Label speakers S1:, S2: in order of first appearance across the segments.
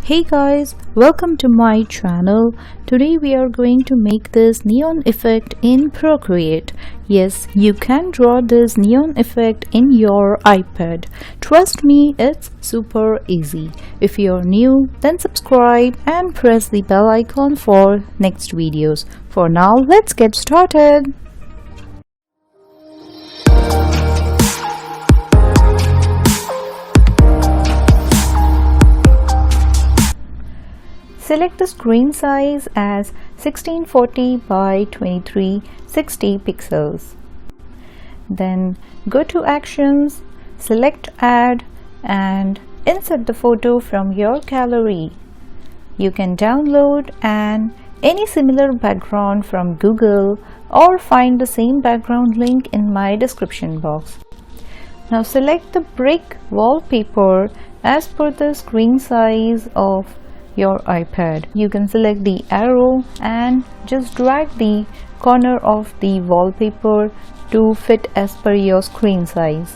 S1: Hey guys, welcome to my channel. Today we are going to make this neon effect in Procreate. Yes, you can draw this neon effect in your iPad. Trust me, it's super easy. If you're new, then subscribe and press the bell icon for next videos. For now, let's get started. Select the screen size as 1640 by 2360 pixels. Then go to Actions, select Add and insert the photo from your gallery. You can download any similar background from Google or find the same background link in my description box. Now select the brick wallpaper as per the screen size of your iPad. You can select the arrow and just drag the corner of the wallpaper to fit as per your screen size.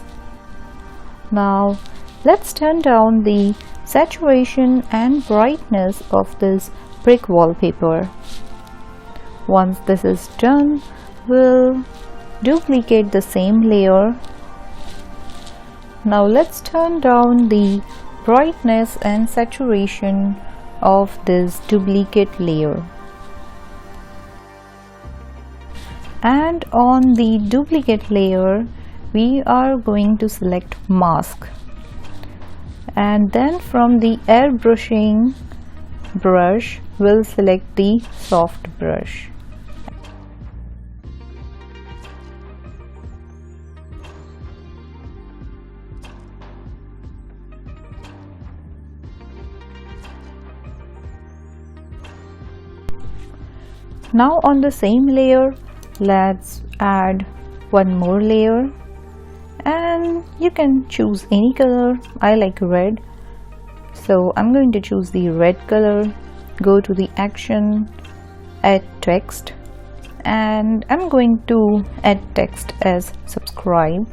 S1: Now let's turn down the saturation and brightness of this brick wallpaper. Once this is done, we'll duplicate the same layer. Now let's turn down the brightness and saturation of this duplicate layer, and on the duplicate layer we are going to select mask, and then from the airbrushing brush we'll select the soft brush. Now on the same layer, let's add one more layer, and you can choose any color. I like red, so I'm going to choose the red color. Go to the Action, Add Text, and I'm going to add text as subscribe.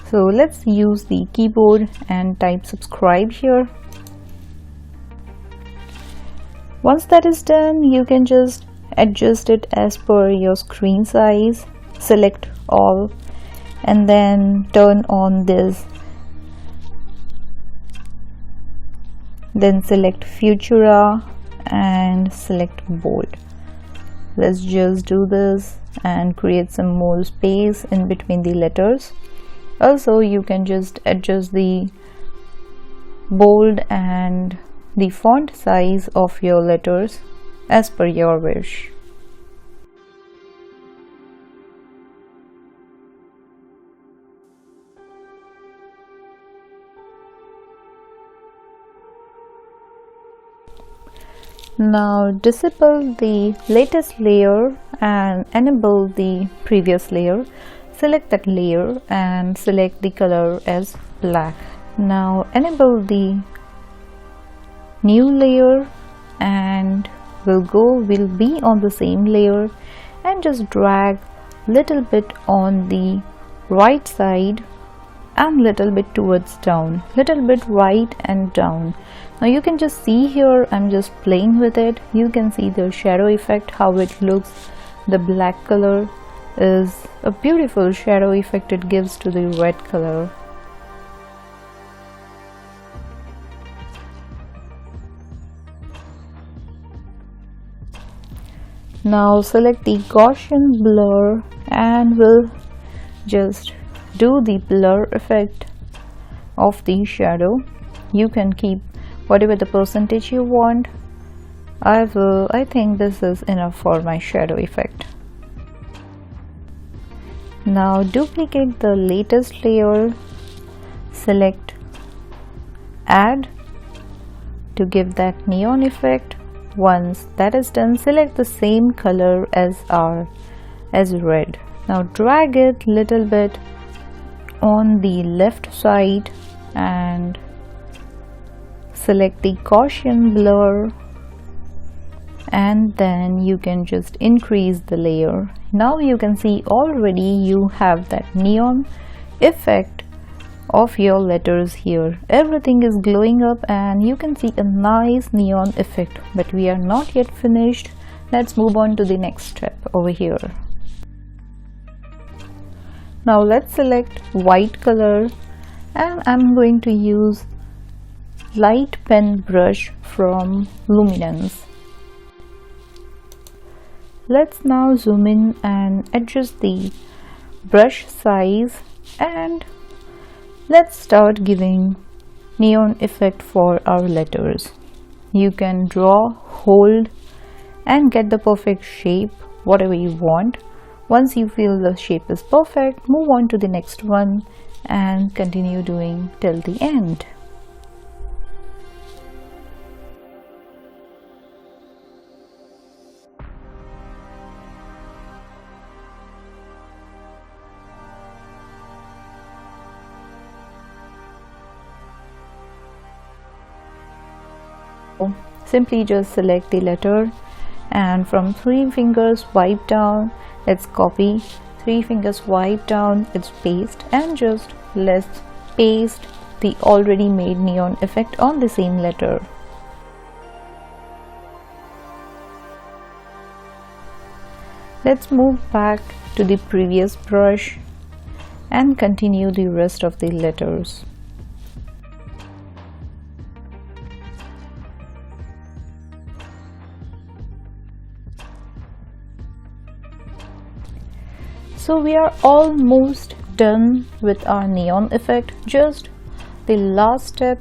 S1: So let's use the keyboard and type subscribe here. Once that is done, you can just adjust it as per your screen size. Select all and then turn on this, then select Futura and select bold. Let's just do this and create some more space in between the letters. Also, you can just adjust the bold and the font size of your letters as per your wish. Now disable the latest layer and enable the previous layer. Select that layer and select the color as black. Now enable the new layer and we'll be on the same layer and just drag little bit on the right side and little bit towards down, little bit right and down. Now you can just see here, I'm just playing with it. You can see the shadow effect, how it looks. The black color is a beautiful shadow effect it gives to the red color. Now select the Gaussian blur and we'll just do the blur effect of the shadow. You can keep whatever the percentage you want. I think this is enough for my shadow effect. Now duplicate the latest layer, select Add to give that neon effect. Once that is done, select the same color as red. Now drag it little bit on the left side and select the Gaussian blur, and then you can just increase the layer. Now you can see already you have that neon effect of your letters here. Everything is glowing up and you can see a nice neon effect, but we are not yet finished. Let's move on to the next step over here. Now let's select white color, and I'm going to use light pen brush from Luminance. Let's now zoom in and adjust the brush size, and let's start giving neon effect for our letters. You can draw, hold and get the perfect shape, whatever you want. Once you feel the shape is perfect, move on to the next one and continue doing till the end. Simply just select the letter and from 3 fingers wipe down, let's copy, 3 fingers wipe down, let's paste, and just let's paste the already made neon effect on the same letter. Let's move back to the previous brush and continue the rest of the letters. So we are almost done with our neon effect. Just the last step,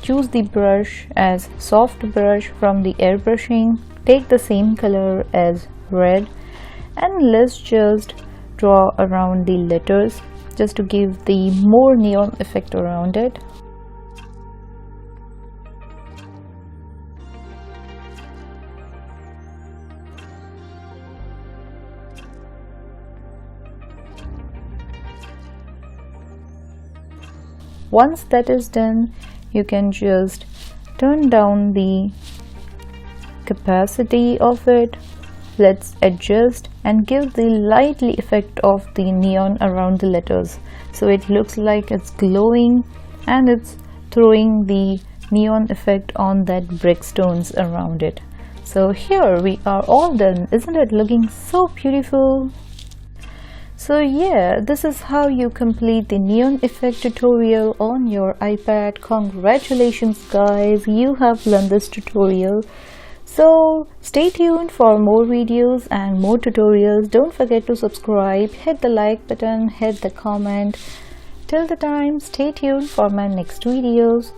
S1: choose the brush as soft brush from the airbrushing, take the same color as red, and let's just draw around the letters just to give the more neon effect around it. Once that is done, you can just turn down the capacity of it. Let's adjust and give the lightly effect of the neon around the letters, so it looks like it's glowing and it's throwing the neon effect on that brick stones around it. So here we are all done. Isn't it looking so beautiful? So yeah, this is how you complete the neon effect tutorial on your iPad. Congratulations guys, you have learned this tutorial. So stay tuned for more videos and more tutorials. Don't forget to subscribe, hit the like button, hit the comment. Till the time, stay tuned for my next videos.